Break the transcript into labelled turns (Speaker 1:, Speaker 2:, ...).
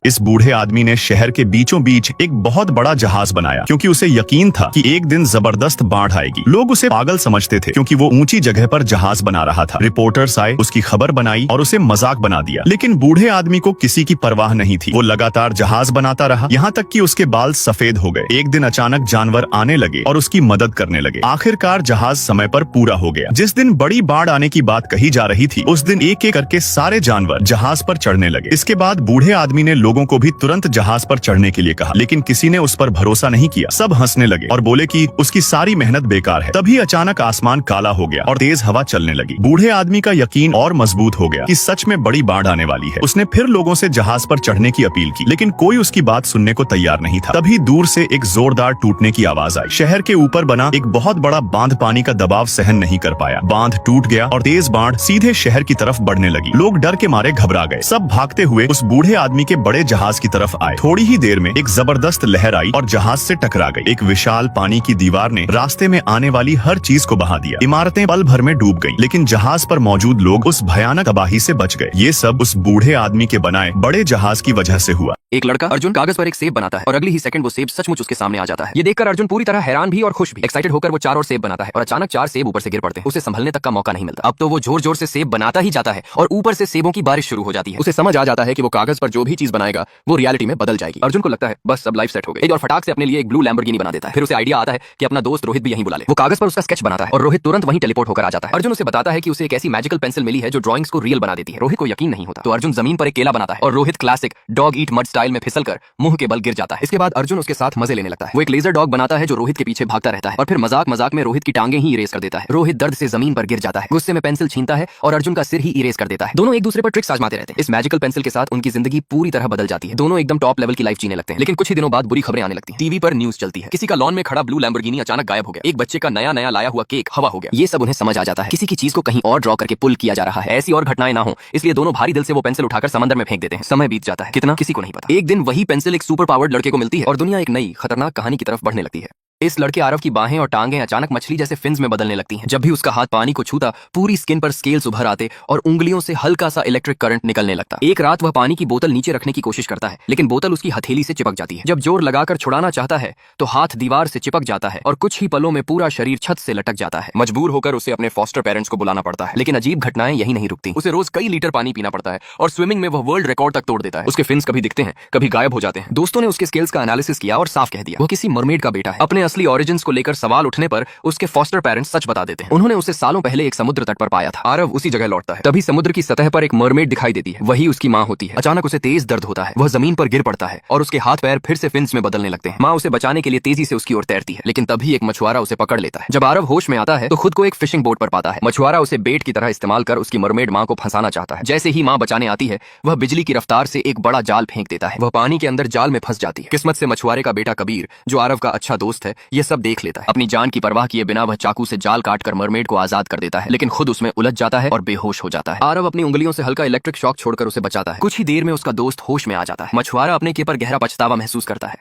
Speaker 1: इस बूढ़े आदमी ने शहर के बीचों बीच एक बहुत बड़ा जहाज बनाया क्योंकि उसे यकीन था कि एक दिन जबरदस्त बाढ़ आएगी। लोग उसे पागल समझते थे क्योंकि वो ऊंची जगह पर जहाज बना रहा था। रिपोर्टर्स आए, उसकी खबर बनाई और उसे मजाक बना दिया, लेकिन बूढ़े आदमी को किसी की परवाह नहीं थी। वो लगातार जहाज बनाता रहा, यहाँ तक कि उसके बाल सफेद हो गए। एक दिन अचानक जानवर आने लगे और उसकी मदद करने लगे। आखिरकार जहाज समय पर पूरा हो गया। जिस दिन बड़ी बाढ़ आने की बात कही जा रही थी, उस दिन एक एक करके सारे जानवर जहाज पर चढ़ने लगे। इसके बाद बूढ़े आदमी ने लोगों को भी तुरंत जहाज पर चढ़ने के लिए कहा, लेकिन किसी ने उस पर भरोसा नहीं किया। सब हंसने लगे और बोले कि उसकी सारी मेहनत बेकार है। तभी अचानक आसमान काला हो गया और तेज हवा चलने लगी। बूढ़े आदमी का यकीन और मजबूत हो गया कि सच में बड़ी बाढ़ आने वाली है। उसने फिर लोगों से जहाज पर चढ़ने की अपील की, लेकिन कोई उसकी बात सुनने को तैयार नहीं था। तभी दूर से एक जोरदार टूटने की आवाज आई। शहर के ऊपर बना एक बहुत बड़ा बांध पानी का दबाव सहन नहीं कर पाया। बांध टूट गया और तेज बाढ़ सीधे शहर की तरफ बढ़ने लगी। लोग डर के मारे घबरा गए। सब भागते हुए उस बूढ़े आदमी के बड़े जहाज की तरफ आए। थोड़ी ही देर में एक जबरदस्त लहर आई और जहाज से टकरा गई। एक विशाल पानी की दीवार ने रास्ते में आने वाली हर चीज को बहा दिया। इमारतें पल भर में डूब गईं, लेकिन जहाज पर मौजूद लोग उस भयानक तबाही से बच गए। ये सब उस बूढ़े आदमी के बनाए बड़े जहाज की वजह से हुआ।
Speaker 2: एक लड़का अर्जुन कागज पर एक सेब बनाता है और अगली ही सेकंड वो सेब सचमुच उसके सामने आ जाता है। ये देखकर अर्जुन पूरी तरह हैरान भी और खुश भी। एक्साइटेड होकर वो 4 और सेब बनाता है और अचानक 4 सेब ऊपर से गिर पड़ते हैं। उसे संभलने तक का मौका नहीं मिलता। अब तो वो जोर जोर से सेब बनाता ही जाता है और ऊपर से सेबों की बारिश शुरू हो जाती है। उसे समझ आ जाता है कि वो कागज पर जो भी चीज बनाएगा वो रियलिटी में बदल जाएगी। अर्जुन को लगता है बस सब लाइफ सेट हो गई और फटाक से अपने लिए एक ब्लू लैम्बोर्गिनी बना देता है। फिर उसे आइडिया आता है कि अपना दोस्त रोहित भी यहीं बुला ले। वो कागज पर उसका स्केच बनाता है और रोहित तुरंत वहीं टेलीपोर्ट होकर आ जाता है। अर्जुन उसे बताता है कि उसे एक ऐसी मैजिकल पेंसिल मिली है जो ड्राइंग्स को रियल बना देती है। रोहित को यकीन नहीं होता तो अर्जुन जमीन पर एक केला बनाता है और Rohit classic dog eat mud style में फिसलकर मुंह के बल गिर जाता है। इसके बाद अर्जुन उसके साथ मजे लेने लगता है। वो एक लेजर डॉग बनाता है जो रोहित के पीछे भागता रहता है और फिर मजाक मजाक में रोहित की टांगे ही इरेज कर देता है। रोहित दर्द से जमीन पर गिर जाता है। गुस्से में पेंसिल छीनता है और अर्जुन का सिर ही इरेज कर देता है। दोनों एक दूसरे पर ट्रिक्स आजमाते रहते हैं। इस मैजिकल पेंसिल के साथ उनकी जिंदगी पूरी तरह बदल जाती है। दोनों एकदम टॉप लेवल की लाइफ जीने लगते हैं। लेकिन कुछ ही दिनों बाद बुरी खबरें आने लगती हैं। टीवी पर न्यूज चलती है, किसी का लॉन में खड़ा ब्लू लैम्बोर्गिनी अचानक गायब हो गया। एक बच्चे का नया नया लाया हुआ केक हवा हो गया। ये सब उन्हें समझ आ जाता है, किसी की चीज को कहीं और ड्रॉ करके पुल किया जा रहा है। ऐसी और घटनाएं ना हो इसलिए दोनों भारी दिल से वो पेंसिल उठाकर समंदर में फेंक देते हैं। समय बीत जाता है, कितना किसी को नहीं पता। एक दिन वही पेंसिल एक सुपर पावर्ड लड़के को मिलती है और दुनिया एक नई खतरनाक कहानी की तरफ बढ़ने लगती है। इस लड़के आरव की बाहें और टांगें अचानक मछली जैसे फिन्स में बदलने लगती हैं। जब भी उसका हाथ पानी को छूता पूरी स्किन पर स्केल्स उभर आते और उंगलियों से हल्का सा इलेक्ट्रिक करंट निकलने लगता। एक रात वह पानी की बोतल नीचे रखने की कोशिश करता है, लेकिन बोतल उसकी हथेली से चिपक जाती है। जब जोर लगाकर छुड़ाना चाहता है तो हाथ दीवार से चिपक जाता है और कुछ ही पलों में पूरा शरीर छत से लटक जाता है। मजबूर होकर उसे अपने फॉस्टर पेरेंट्स को बुलाना पड़ता है, लेकिन अजीब घटनाएं यही नहीं रुकती। उसे रोज कई लीटर पानी पीना पड़ता है और स्विमिंग में वह वर्ल्ड रिकॉर्ड तक तोड़ देता है। उसके फिन्स कभी दिखते हैं, कभी गायब हो जाते हैं। दोस्तों ने उसके स्केल्स का एनालिसिस किया और साफ कह दिया वो किसी मरमेड का बेटा है। अपने असली ओरिजिन्स को सवाल उठने पर उसके फॉस्टर पेरेंट्स सच बता देते हैं। उन्होंने उसे सालों पहले एक समुद्र तट पर पाया था। आरव उसी जगह लौटता है। तभी समुद्र की सतह पर एक मरमेड दिखाई देती है, वही उसकी मां होती है। अचानक उसे तेज दर्द होता है, वह जमीन पर गिर पड़ता है और उसके हाथ पैर फिर से फिन्स में बदलने लगते हैं। मां उसे बचाने के लिए तेजी से उसकी ओर तैरती है, लेकिन तभी एक मछुआरा उसे पकड़ लेता है। जब आरव होश में आता है तो खुद को एक फिशिंग बोट पर पाता है। मछुआरा उसे बेट की तरह इस्तेमाल कर उसकी मरमेड मां को फंसाना चाहता है। जैसे ही मां बचाने आती है वह बिजली की रफ्तार से एक बड़ा जाल फेंक देता है। वह पानी के अंदर जाल में फंस जाती है। किस्मत से मछुआरे का बेटा कबीर, जो आरव का अच्छा दोस्त है, यह सब देख लेता है। अपनी जान की परवाह किए बिना वह चाकू से जाल काटकर मरमेड को आजाद कर देता है, लेकिन खुद उसमें उलझ जाता है और बेहोश हो जाता है। आरव अपनी उंगलियों से हल्का इलेक्ट्रिक शॉक छोड़कर उसे बचाता है। कुछ ही देर में उसका दोस्त होश में आ जाता है। मछुआरा अपने के पर गहरा पछतावा महसूस करता है।